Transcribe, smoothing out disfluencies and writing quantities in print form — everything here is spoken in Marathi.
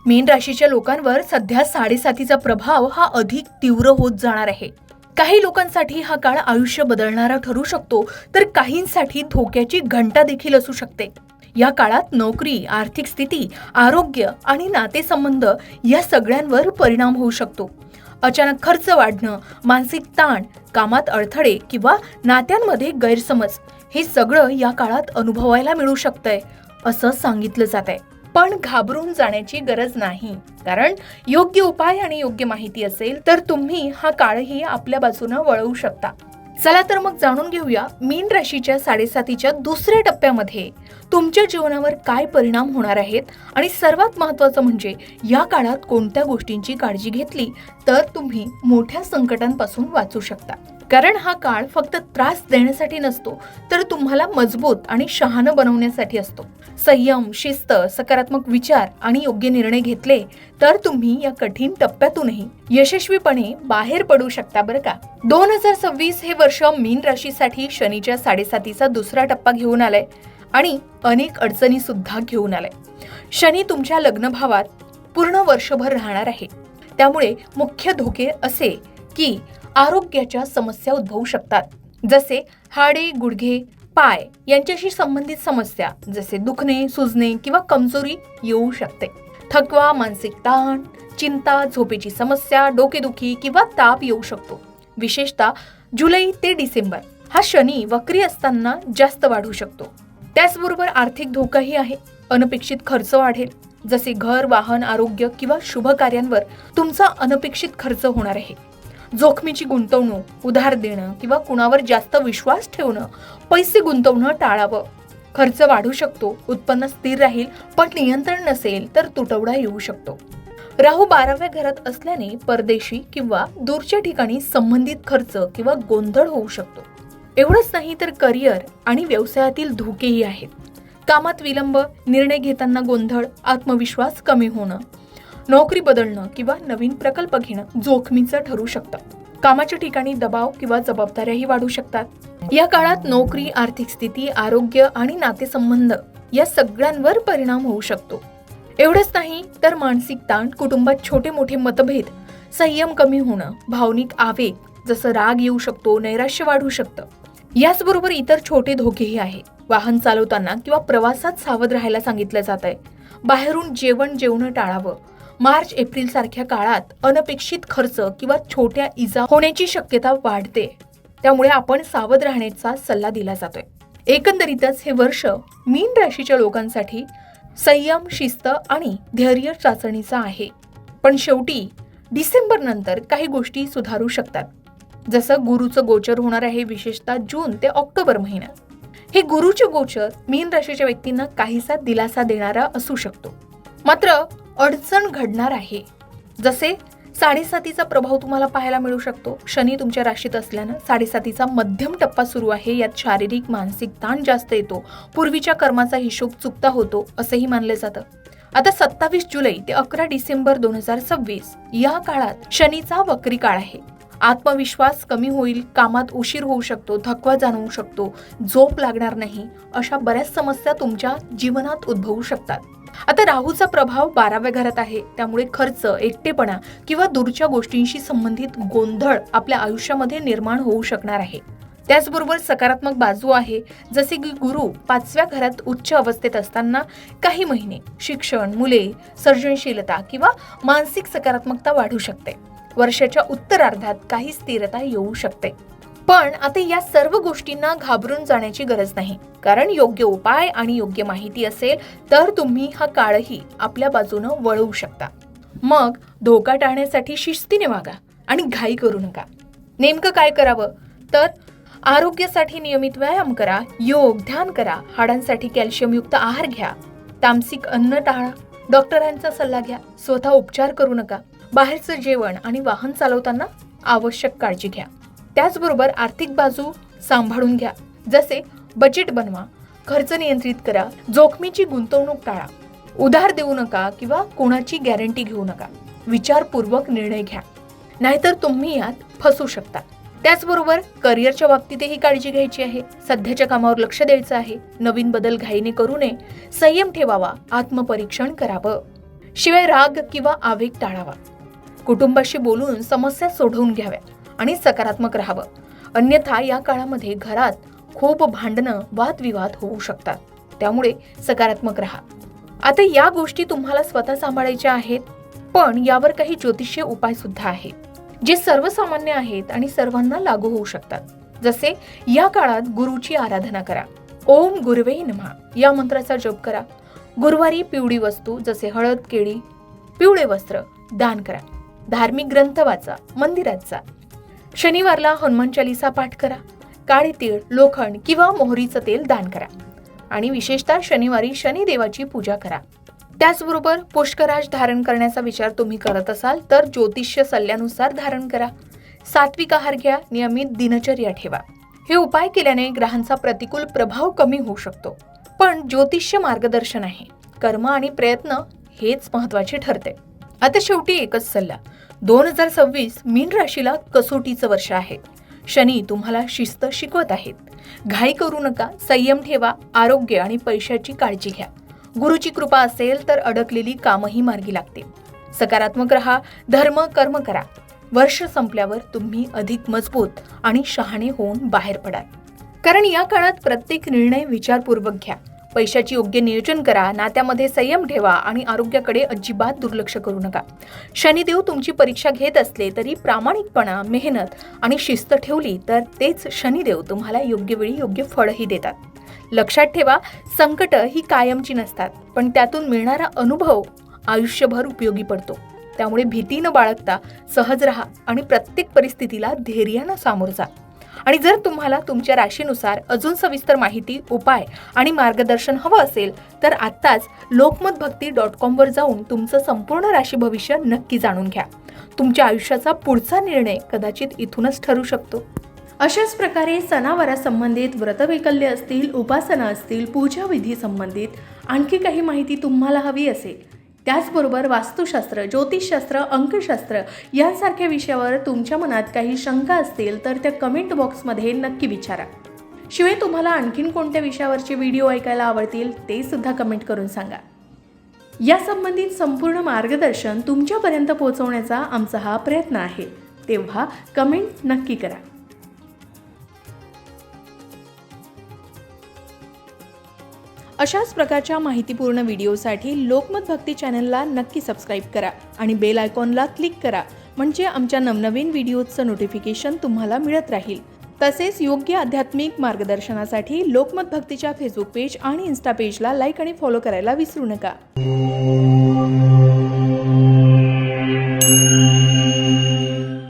मीन राशीच्या लोकांवर सध्या 7.5चा प्रभाव हा अधिक तीव्र होत जाणार आहे. काही लोकांसाठी हा काळ आयुष्य बदलणारा ठरू शकतो, तर काहींसाठी धोक्याची घंटा देखील असू शकते. या काळात नोकरी, आर्थिक स्थिती, आरोग्य आणि नातेसंबंध या सगळ्यांवर परिणाम होऊ शकतो. अचानक खर्च वाढणं, मानसिक ताण, कामात अडथळे किंवा नात्यांमध्ये गैरसमज हे सगळं या काळात अनुभवायला मिळू शकतंय असं सांगितलं जात आहे. पण घाबरून जाण्याची गरज नाही, कारण योग्य उपाय आणि योग्य माहिती असेल तर तुम्ही हा काळही आपल्या बाजूने वळवू शकता. चला तर मग जाणून घेऊया मीन राशीच्या 7.5च्या दुसऱ्या टप्प्यामध्ये तुमच्या जीवनावर काय परिणाम होणार आहेत आणि सर्वात महत्त्वाचं म्हणजे या काळात कोणत्या गोष्टींची काळजी घेतली तर तुम्ही मोठ्या संकटांपासून वाचू शकता. कारण हा काळ फक्त त्रास देण्यासाठी नसतो, तर तुम्हाला मजबूत आणि शहाणं बनवण्यासाठी असतो. संयम, शिस्त, सकारात्मक विचार आणि योग्य निर्णय घेतले तर तुम्ही या कठीण टप्प्यातूनही यशस्वीपणे बाहेर पडू शकता बरं का. 2026 हे वर्ष मीन राशीसाठी शनीच्या 7.5चा दुसरा टप्पा घेऊन आलाय आणि अनेक अडचणी सुद्धा घेऊन आलाय. शनी तुमच्या लग्नभावात पूर्ण वर्षभर राहणार आहे. त्यामुळे मुख्य धोके असे की आरोग्याच्या समस्या उद्भवू शकतात, जसे हाडे, गुडघे, पाय यांच्याशी संबंधित समस्या जसे दुखणे, सुजणे किंवा कमजोरी येऊ शकते. थकवा, मानसिक ताण, चिंता, झोपेची समस्या, डोकेदुखी किंवा ताप येऊ शकतो. विशेषतः जुलै ते डिसेंबर हा शनी वक्री असताना जास्त वाढू शकतो. त्याचबरोबर आर्थिक धोकाही आहे. अनपेक्षित खर्च वाढेल, जसे घर, वाहन, आरोग्य किंवा शुभ कार्यांवर तुमचा अनपेक्षित खर्च होणार आहे. जोखमीची गुंतवणूक, उधार देणं किंवा कुणावर जास्त विश्वास ठेवणं, पैसे गुंतवणं टाळावं. खर्च वाढू शकतो, उत्पन्न स्थिर राहील, पण नियंत्रण नसेल तर तुटवडा येऊ शकतो. राहू 12व्या घरात असल्याने परदेशी किंवा दूरच्या ठिकाणी संबंधित खर्च किंवा गोंधळ होऊ शकतो. एवढंच नाही तर करिअर आणि व्यवसायातील धोकेही आहेत. कामात विलंब, निर्णय घेताना गोंधळ, आत्मविश्वास कमी होणं, नोकरी बदलणं किंवा नवीन प्रकल्प घेणं जोखमीचं ठरू शकतं. कामाच्या ठिकाणी दबाव किंवा जबाबदाऱ्याही वाढू शकतात. या काळात नोकरी, आर्थिक स्थिती, आरोग्य आणि नातेसंबंध या सगळ्यांवर परिणाम होऊ शकतो. एवढंच नाही तर मानसिक ताण, कुटुंबात छोटे मोठे मतभेद, संयम कमी होणं, भावनिक आवेग जसं राग येऊ शकतो, नैराश्य वाढू शकतं. याचबरोबर इतर छोटे धोकेही आहे. वाहन चालवताना किंवा प्रवासात सावध राहायला सांगितलं जात आहे. बाहेरून जेवणं टाळावं. मार्च एप्रिल सारख्या काळात अनपेक्षित खर्च किंवा छोट्या इजा होण्याची शक्यता वाढते. त्यामुळे आपण सावध राहण्याचा सल्ला दिला जातोय. एकंदरीतच हे वर्ष मीन राशीच्या लोकांसाठी संयम, शिस्त आणि धैर्य चाचणीचा आहे. पण शेवटी डिसेंबर नंतर काही गोष्टी सुधारू शकतात. जसं गुरुचं गोचर होणार आहे, विशेषतः जून ते ऑक्टोबर महिन्यात. हे गुरुचे गोचर मीन राशीच्या व्यक्तींना काहीसा दिलासा देणारा असू शकतो. मात्र अडचण घडणार आहे. जसे 7.5चा प्रभाव तुम्हाला पाहायला मिळू शकतो. शनी तुमच्या राशीत असल्यानं 7.5चा मध्यम टप्पा सुरू आहे. यात शारीरिक, मानसिक ताण जास्त येतो. पूर्वीच्या कर्माचा हिशोब चुकता होतो असंही मानलं जातं. आता 27 जुलै ते 11 डिसेंबर 2026 या काळात शनीचा वक्री काळ आहे. आत्मविश्वास कमी होईल, कामात उशीर होऊ शकतो, थकवा जाणवू शकतो, झोप लागणार नाही, अशा बऱ्याच समस्या तुमच्या जीवनात उद्भवू शकतात. आता राहूचा प्रभाव 12व्या घरात आहे. त्यामुळे खर्च, एकटेपणा किंवा दूरच्या गोष्टींशी संबंधित गोंधळ आपल्या आयुष्यामध्ये निर्माण होऊ शकणार आहे. त्याचबरोबर सकारात्मक बाजू आहे, जसे की गुरु 5व्या घरात उच्च अवस्थेत असताना काही महिने शिक्षण, मुले, सर्जनशीलता किंवा मानसिक सकारात्मकता वाढू शकते. वर्षाच्या उत्तरार्धात काही स्थिरता येऊ शकते. पण आता या सर्व गोष्टींना घाबरून जाण्याची गरज नाही, कारण योग्य उपाय आणि योग्य माहिती असेल तर तुम्ही हा काळही आपल्या बाजूनं वळवू शकता. मग धोका टाळण्यासाठी शिस्तीने वागा आणि घाई करू नका. नेमकं काय करावं तर आरोग्यासाठी नियमित व्यायाम करा, योग, ध्यान करा, हाडांसाठी कॅल्शियमयुक्त आहार घ्या, तामसिक अन्न टाळा, डॉक्टरांचा सल्ला घ्या, स्वतः उपचार करू नका, बाहेरचं जेवण आणि वाहन चालवताना आवश्यक काळजी घ्या. त्याचबरोबर आर्थिक बाजू सांभाळून घ्या, जसे बजेट बनवा, खर्च नियंत्रित करा, जोखमीची गुंतवणूक टाळा, उधार देऊ नका किंवा कोणाची गॅरंटी घेऊ नका, विचारपूर्वक निर्णय घ्या, नाहीतर तुम्ही यात फसू शकता. त्याचबरोबर करिअरच्या बाबतीतही काळजी घ्यायची आहे. सध्याच्या कामावर लक्ष द्यायचं आहे. नवीन बदल घाईने करू नये, संयम ठेवावा, आत्मपरीक्षण करावं. शिवाय राग किंवा आवेग टाळावा. कुटुंबाशी बोलून समस्या सोडवून घ्याव्या आणि सकारात्मक राहावं. अन्यथा या काळामध्ये घरात खूप भांडणं, वादविवाद होऊ शकतात. त्यामुळे सकारात्मक राहा. आता या गोष्टी तुम्हाला स्वतः सांभाळायच्या आहेत, पण यावर काही ज्योतिषीय उपाय सुद्धा आहेत जे सर्वसामान्य आहेत आणि सर्वांना लागू होऊ शकतात. जसे या काळात गुरुची आराधना करा. ओम गुरुवे नमः या मंत्राचा जप करा. गुरुवारी पिवळी वस्तू जसे हळद, केळी, पिवळे वस्त्र दान करा. धार्मिक ग्रंथ वाचा, मंदिरात जा. शनिवारला हनुमान चालीसा पाठ करा. काळे तीळ, लोखंड किंवा मोहरीचं तेल दान करा. आणि विशेषतः शनिवारी शनिदेवाची पूजा करा. त्याचबरोबर पुष्कराज धारण करण्याचा विचार तुम्ही करत असाल तर ज्योतिष्य सल्ल्यानुसार धारण करा. सात्विक आहार घ्या. नियमित दिनचर्या ठेवा. हे उपाय केल्याने ग्रहांचा प्रतिकूल प्रभाव कमी होऊ शकतो. पण ज्योतिष्य मार्गदर्शन आहे. कर्म आणि प्रयत्न हेच महत्वाचे ठरते. आता शेवटी एकच सल्ला. 2026 मीन राशीला कसोटीचं वर्ष आहे. शनी तुम्हाला शिस्त शिकवत आहेत. घाई करू नका. संयम ठेवा. आरोग्य आणि पैशाची काळजी घ्या. गुरुची कृपा असेल तर अडकलेली कामही मार्गी लागतील. सकारात्मक रहा. धर्म कर्म करा. वर्ष संपल्यावर तुम्ही अधिक मजबूत आणि शहाणे होऊन बाहेर पडाल. कारण या काळात प्रत्येक निर्णय विचारपूर्वक घ्या. पैशाची योग्य नियोजन करा. नात्यामध्ये संयम ठेवा आणि आरोग्याकडे अजिबात दुर्लक्ष करू नका. शनिदेव तुमची परीक्षा घेत असले तरी प्रामाणिकपणा, मेहनत आणि शिस्त ठेवली तर तेच शनिदेव तुम्हाला योग्य वेळी योग्य फळही देतात. लक्षात ठेवा, संकट ही कायमची नसतात, पण त्यातून मिळणारा अनुभव आयुष्यभर उपयोगी पडतो. त्यामुळे भीती न बाळगता सहज राहा आणि प्रत्येक परिस्थितीला धैर्यानं सामोरं जा. आणि जर तुम्हाला तुमच्या राशीनुसार अजून सविस्तर माहिती, उपाय आणि मार्गदर्शन हवं असेल तर आत्ताच lokmatbhakti.com वर जाऊन तुमचं संपूर्ण राशी भविष्य नक्की जाणून घ्या. तुमच्या आयुष्याचा पुढचा निर्णय कदाचित इथूनच ठरू शकतो. अशाच प्रकारे सणावारा संबंधित व्रतवैकल्य असतील, उपासना असतील, पूजा विधी संबंधित आणखी काही माहिती तुम्हाला हवी असेल, त्याचबरोबर वास्तुशास्त्र, ज्योतिषशास्त्र, अंकशास्त्र यांसारख्या विषयावर तुमच्या मनात काही शंका असतील तर त्या कमेंट बॉक्समध्ये नक्की विचारा. शिवाय तुम्हाला आणखीन कोणत्या विषयावरचे व्हिडिओ ऐकायला आवडतील ते सुद्धा कमेंट करून सांगा. या संबंधित संपूर्ण मार्गदर्शन तुमच्यापर्यंत पोहोचवण्याचा आमचा हा प्रयत्न आहे. तेव्हा कमेंट नक्की करा. अशाच प्रकारच्या माहितीपूर्ण व्हिडिओसाठी लोकमत भक्ती चॅनलला नक्की सबस्क्राईब करा आणि बेल आयकॉनला क्लिक करा. म्हणजे आमच्या नवनवीन व्हिडिओचं नोटिफिकेशन तुम्हाला मिळत राहील. तसेच योग्य आध्यात्मिक मार्गदर्शनासाठी लोकमत भक्तीच्या फेसबुक पेज आणि इन्स्टा पेजला लाईक आणि फॉलो करायला विसरू नका.